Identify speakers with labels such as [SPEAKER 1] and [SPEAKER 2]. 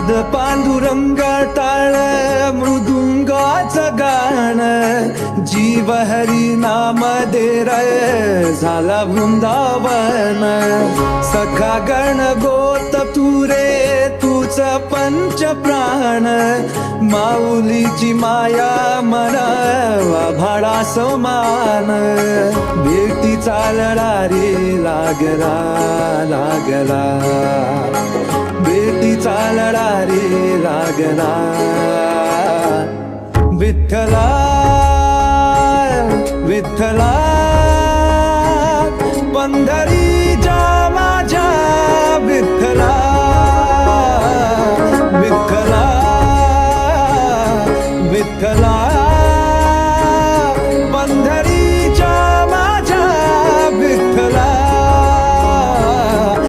[SPEAKER 1] नाद पांडुरंग टाळ मृदुंगाचं गाण जीव हरी नाम दे रे झाला वृंदावन सखा गण गोत तू रे तूच पंच प्राण माऊलीची माया मन भाडा समान भेटी चालला रे लागला लागला भेटी चालला रे लागला विठ्ठला विठ्ठला